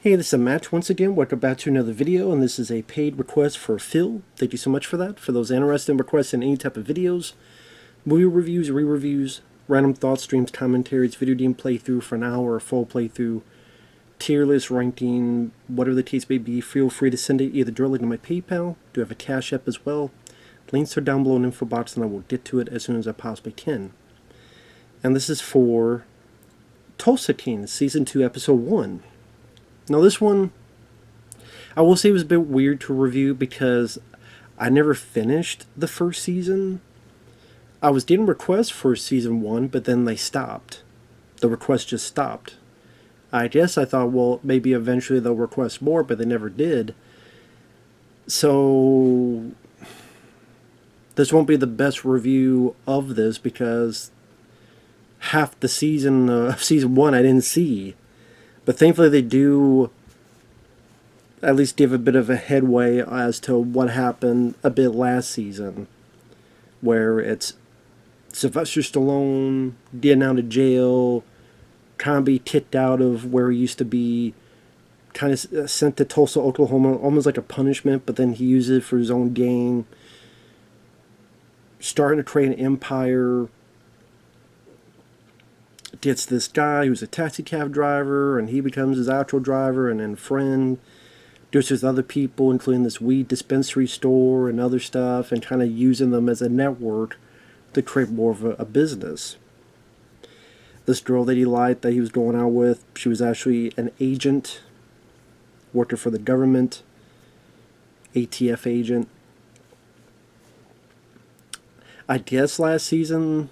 Hey, this is Matt once again. Welcome back to another video, and this is a paid request for Phil. Thank you so much for that. For those interested in requesting any type of videos, movie reviews, re-reviews, random thoughts, streams, commentaries, video game playthrough for an hour, a full playthrough, tier list, ranking, whatever the case may be, feel free to send it either directly to my PayPal. Do have a CashApp as well. Links are down below in the info box, and I will get to it as soon as I possibly can. And this is for Tulsa King, Season 2, Episode 1. Now this one, I will say it was a bit weird to review because I never finished the first season. I was getting requests for Season 1, but then they stopped. The requests just stopped. I guess I thought, well, maybe eventually they'll request more, but they never did. So this won't be the best review of this because half the season of Season 1 I didn't see. But thankfully they do at least give a bit of a headway as to what happened a bit last season, where it's Sylvester Stallone getting out of jail, kind of be kicked out of where he used to be, kind of sent to Tulsa, Oklahoma, almost like a punishment, but then he uses it for his own gain, starting to create an empire. Gets this guy who's a taxi cab driver, and he becomes his actual driver and then friend. Does with other people, including this weed dispensary store and other stuff, and kind of using them as a network to create more of a business. This girl that he liked, that he was going out with, she was actually an agent, working for the government, ATF agent. I guess last season,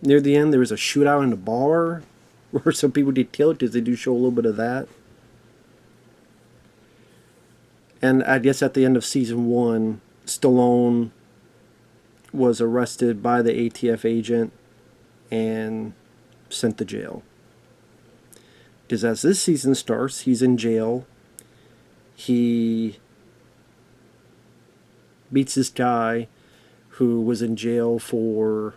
near the end, there was a shootout in the bar where some people did killed because they do show a little bit of that. And I guess at the end of Season 1, Stallone was arrested by the ATF agent and sent to jail. Because as this season starts, he's in jail. He meets this guy who was in jail for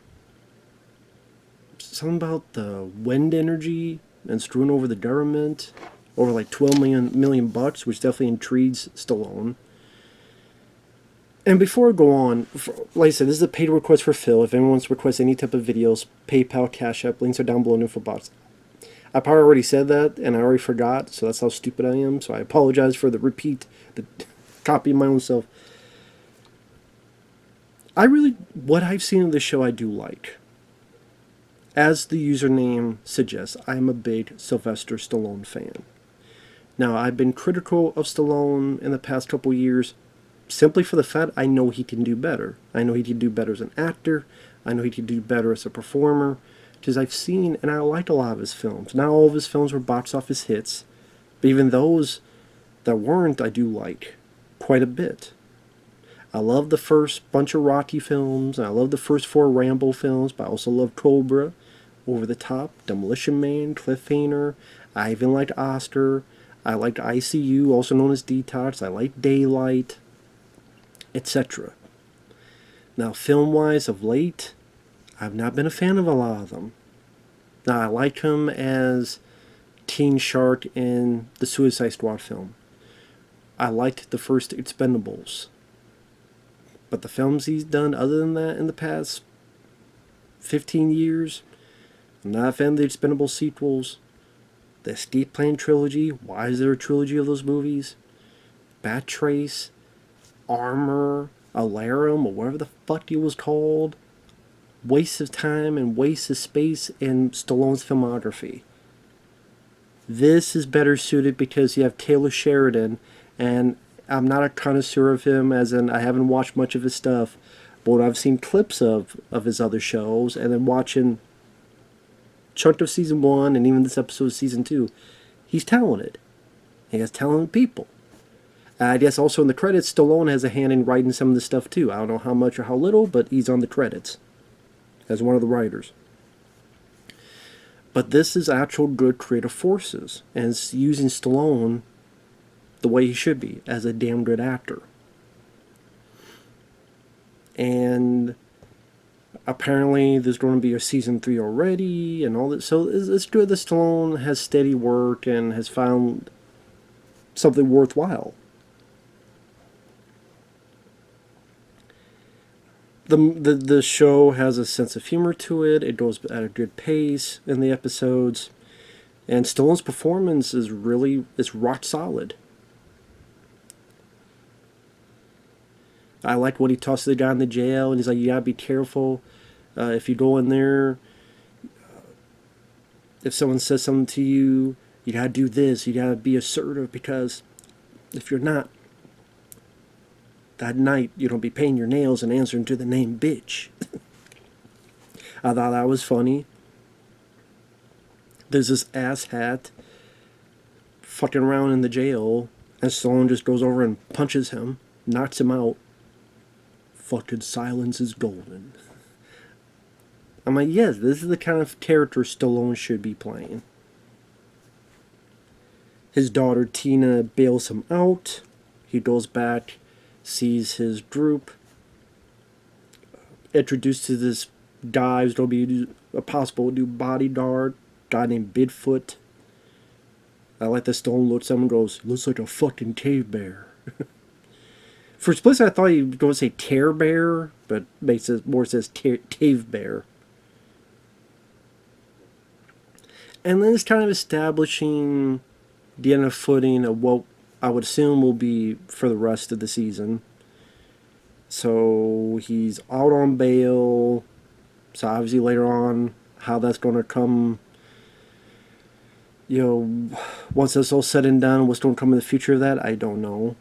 something about the wind energy and screwing over the government, over like 12 million bucks, which definitely intrigues Stallone. And before I go on, like I said, this is a paid request for Phil. If anyone wants to request any type of videos, PayPal, Cash App, links are down below in the info box. I probably already said that, and I already forgot, so that's how stupid I am. So I apologize for the copy of my own self. What I've seen of this show, I do like. As the username suggests, I'm a big Sylvester Stallone fan. Now, I've been critical of Stallone in the past couple years simply for the fact I know he can do better. I know he can do better as an actor. I know he can do better as a performer. Because I've seen, and I liked a lot of his films. Not all of his films were box office hits, but even those that weren't, I do like quite a bit. I love the first bunch of Rocky films, and I love the first 4 Rambo films, but I also love Cobra, Over the Top, Demolition Man, Cliffhanger. I even liked Oscar. I liked ICU, also known as Detox. I liked Daylight, etc. Now, film-wise, of late, I've not been a fan of a lot of them. Now, I like him as Teen Shark in the Suicide Squad film. I liked the first Expendables. But the films he's done other than that in the past 15 years, I'm not a fan of the Expendables sequels. The Escape Plan trilogy, why is there a trilogy of those movies? Bat Trace, Armor, Alarum, or whatever the fuck it was called. Waste of time and waste of space in Stallone's filmography. This is better suited because you have Taylor Sheridan, and I'm not a connoisseur of him, as in I haven't watched much of his stuff, but I've seen clips of his other shows, and then watching chunk of Season 1 and even this episode of Season 2, he's talented. He has talented people. I guess also in the credits, Stallone has a hand in writing some of the stuff too. I don't know how much or how little, but he's on the credits as one of the writers. But this is actual good creative forces, and it's using Stallone the way he should be, as a damn good actor. And apparently there's going to be a Season 3 already, and all that. So it's good that Stallone has steady work and has found something worthwhile. The show has a sense of humor to it. It goes at a good pace in the episodes, and Stallone's performance is rock solid. I like when he tosses the guy in the jail, and he's like, "You gotta be careful. If you go in there, if someone says something to you, you gotta do this. You gotta be assertive because if you're not, that night you don't be painting your nails and answering to the name bitch." I thought that was funny. There's this asshat fucking around in the jail, and Stallone just goes over and punches him, knocks him out. Fucking silence is golden. I'm like, yes, this is the kind of character Stallone should be playing. His daughter Tina bails him out. He goes back, sees his group, introduced to this guy who's going to be a possible new bodyguard, guy named Bigfoot. I like the Stallone looks at him and goes, "Looks like a fucking cave bear." For a split second, I thought he was going to say tear bear, but makes it more says cave bear. And then it's kind of establishing the end of footing of what I would assume will be for the rest of the season. So he's out on bail. So obviously later on, how that's going to come, once that's all said and done, what's going to come in the future of that, I don't know.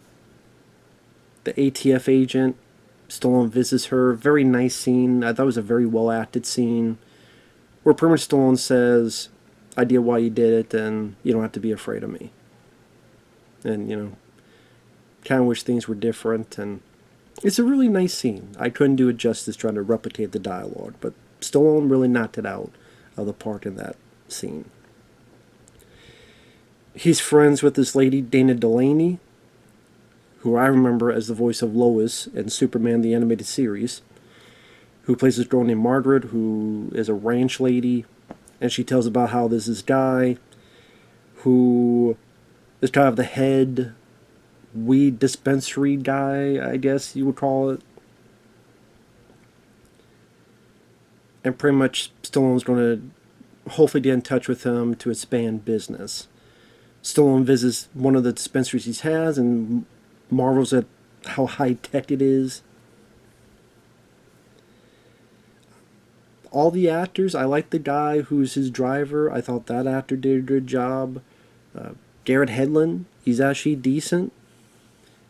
The ATF agent, Stallone visits her. Very nice scene. I thought it was a very well acted scene, where pretty much Stallone says, "I did why you did it, and you don't have to be afraid of me." And, kind of wish things were different. And it's a really nice scene. I couldn't do it justice trying to replicate the dialogue, but Stallone really knocked it out of the park in that scene. He's friends with this lady, Dana Delaney, who I remember as the voice of Lois in Superman the Animated Series, who plays this girl named Margaret, who is a ranch lady, and she tells about how there's this guy who is kind of the head weed dispensary guy, I guess you would call it. And pretty much Stallone's going to hopefully get in touch with him to expand business. Stallone visits one of the dispensaries he has and marvels at how high-tech it is. All the actors, I like the guy who's his driver. I thought that actor did a good job. Garrett Hedlund, he's actually decent.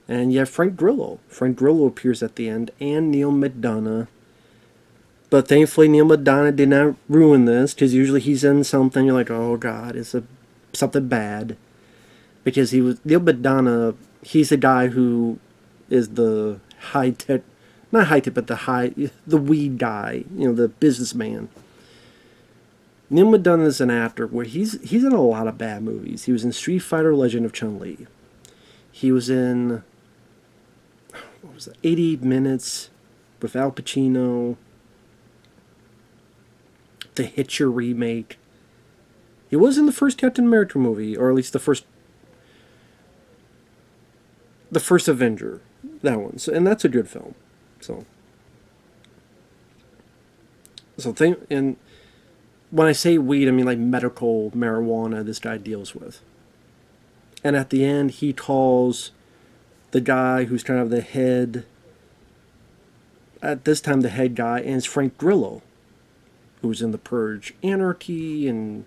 And you have Frank Grillo. Frank Grillo appears at the end, and Neil McDonough. But thankfully, Neil McDonough did not ruin this, because usually he's in something, you're like, oh god, it's something bad. Because Neil McDonough, he's the guy who is the high-tech, not high-tech, but the weed guy, the businessman. Neil McDonough is an actor where he's in a lot of bad movies. He was in Street Fighter: Legend of Chun-Li. He was in 80 Minutes with Al Pacino. The Hitcher remake. He was in the first Captain America movie, or at least the first Avenger, that one. So, and that's a good film. And when I say weed, I mean like medical marijuana this guy deals with. And at the end, he calls the guy who's kind of the head, at this time the head guy, and it's Frank Grillo, who was in The Purge, Anarchy, and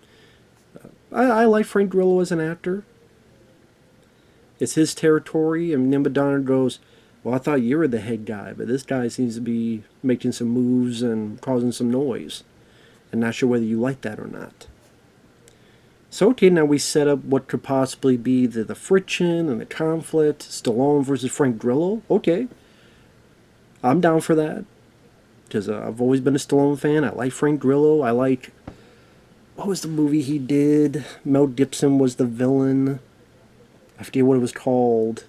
I like Frank Grillo as an actor. It's his territory, and Nimbledon goes, "Well, I thought you were the head guy, but this guy seems to be making some moves and causing some noise. And not sure whether you like that or not." So, okay, now we set up what could possibly be the friction and the conflict. Stallone versus Frank Grillo. Okay. I'm down for that. Because I've always been a Stallone fan. I like Frank Grillo. I like... What was the movie he did? Mel Gibson was the villain. I forget what it was called.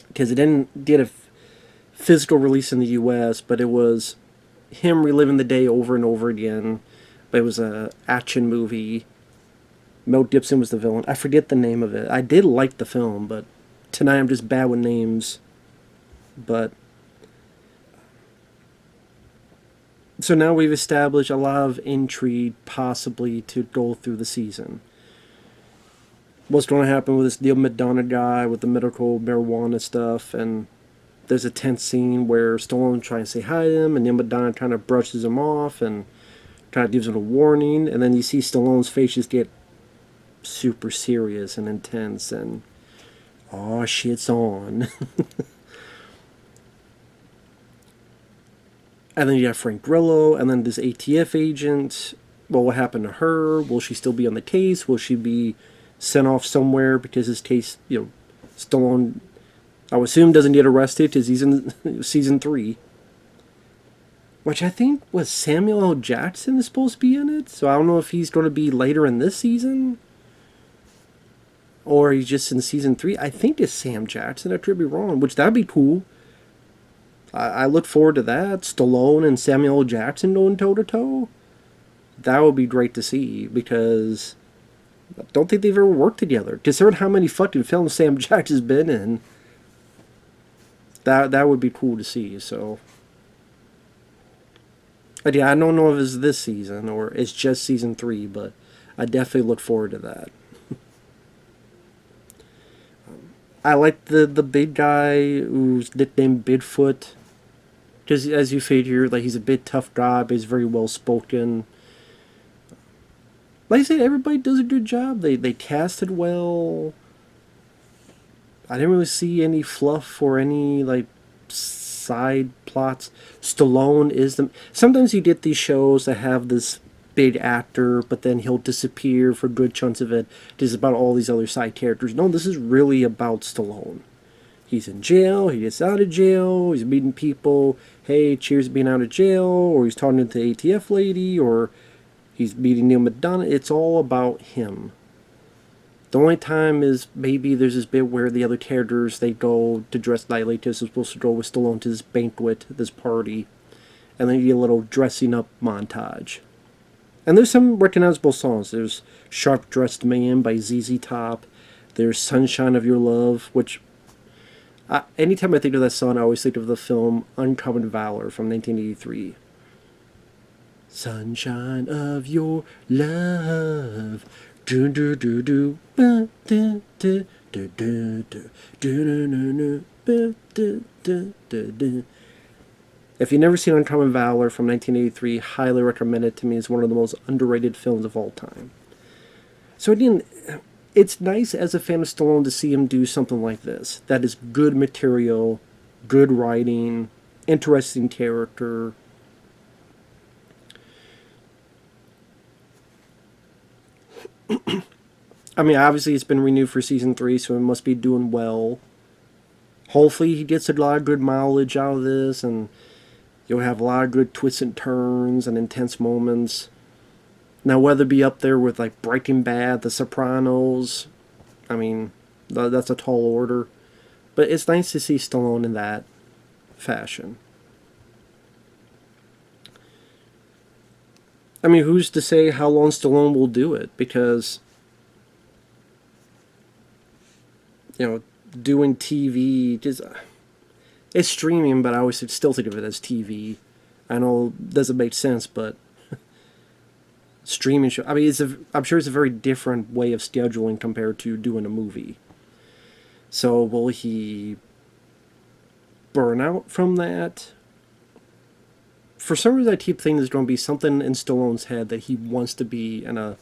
Because it didn't get a physical release in the U.S., but it was him reliving the day over and over again. But it was an action movie. Mel Gibson was the villain. I forget the name of it. I did like the film, but tonight I'm just bad with names. But so now we've established a lot of intrigue possibly to go through the season. What's going to happen with this Neil Madonna guy with the medical marijuana stuff, and there's a tense scene where Stallone trying to say hi to him, and Neil Madonna kind of brushes him off and kind of gives him a warning, and then you see Stallone's face just get super serious and intense, and oh, shit's on. And then you have Frank Grillo, and then this ATF agent. Well, what happened to her? Will she still be on the case? Will she be sent off somewhere because his case, Stallone, I would assume, doesn't get arrested because he's in season 3. Which I think was Samuel L. Jackson is supposed to be in it. So I don't know if he's going to be later in this season. Or he's just in season 3. I think it's Sam Jackson. I could be wrong. Which that'd be cool. I look forward to that. Stallone and Samuel L. Jackson going toe to toe. That would be great to see because I don't think they've ever worked together. Considering how many fucking films Sam Jackson's been in, that would be cool to see. So, yeah, I don't know if it's this season or it's just season 3, but I definitely look forward to that. I like the big guy who's nicknamed Bigfoot. Because as you figure, like, he's a bit tough guy, but he's very well spoken. Like I said, everybody does a good job. They casted well. I didn't really see any fluff or any like side plots. Stallone is the. Sometimes you get these shows that have this big actor, but then he'll disappear for good chunks of it. It's about all these other side characters. No, this is really about Stallone. He's in jail, he gets out of jail, he's meeting people, hey, cheers to being out of jail, or he's talking to the ATF lady, or he's meeting Neil Madonna. It's all about him. The only time is maybe there's this bit where the other characters, they go to dress lightly because they're supposed to go with Stallone to this banquet, this party, and then you get a little dressing up montage. And there's some recognizable songs. There's Sharp Dressed Man by ZZ Top. There's Sunshine of Your Love, which... anytime I think of that song, I always think of the film Uncommon Valor from 1983. Sunshine of your love. Do do do do. Do do do do do do do do. If you've never seen Uncommon Valor from 1983, highly recommend it. To me, it's one of the most underrated films of all time. So again, it's nice as a fan of Stallone to see him do something like this. That is good material, good writing, interesting character. I mean, obviously it's been renewed for season 3, so it must be doing well. Hopefully he gets a lot of good mileage out of this, and you'll have a lot of good twists and turns and intense moments. Now, whether it be up there with like Breaking Bad, The Sopranos, I mean, that's a tall order. But it's nice to see Stallone in that fashion. I mean, who's to say how long Stallone will do it? Because, doing TV, just, it's streaming, but I always still think of it as TV. I know it doesn't make sense, but streaming show. I mean, I'm sure it's a very different way of scheduling compared to doing a movie. So will he burn out from that? For some reason, I keep thinking there's going to be something in Stallone's head that he wants to be in a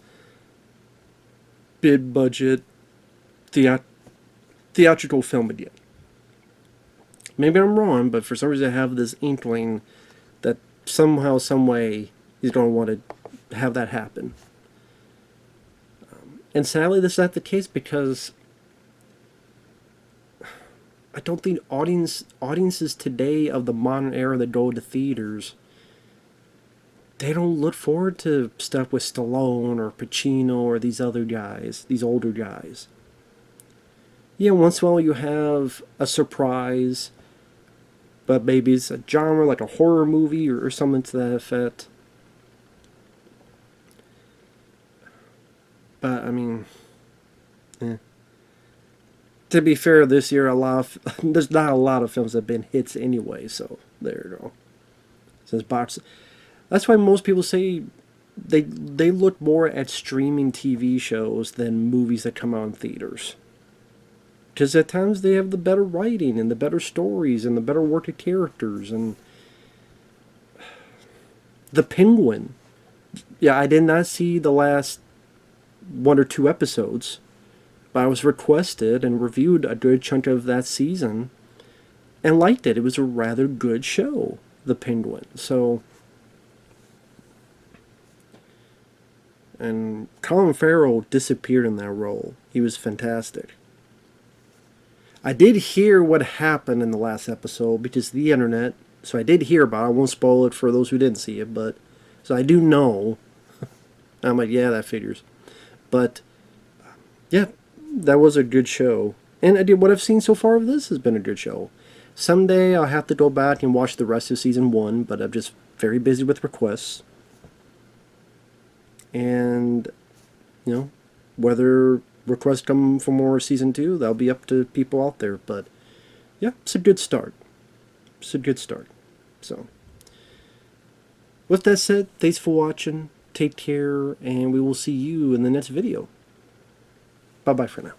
big budget theatrical film again. Maybe I'm wrong, but for some reason I have this inkling that somehow, some way, he's going to want to have that happen. And sadly, this is not the case because I don't think audiences today of the modern era that go to theaters, they don't look forward to stuff with Stallone or Pacino or these other guys, these older guys. Yeah, once in a while you have a surprise, but maybe it's a genre like a horror movie or something to that effect. But I mean, eh. To be fair, this year there's not a lot of films that have been hits anyway. So there you go. Since box, that's why most people say they look more at streaming TV shows than movies that come out in theaters. Because at times they have the better writing and the better stories and the better work of characters and the Penguin. Yeah, I did not see the last one or two episodes, but I was requested and reviewed a good chunk of that season and liked it. It was a rather good show, The Penguin. So, and Colin Farrell disappeared in that role. He was fantastic. I did hear what happened in the last episode because the internet. So I did hear about it. I won't spoil it for those who didn't see it, but so I do know. I'm like, yeah, that figures. But yeah, that was a good show. And I did what I've seen so far of this has been a good show. Someday I'll have to go back and watch the rest of season 1, but I'm just very busy with requests. And, you know, whether requests come for more season 2, that'll be up to people out there. But yeah, it's a good start. It's a good start. So, with that said, thanks for watching. Take care, and we will see you in the next video. Bye-bye for now.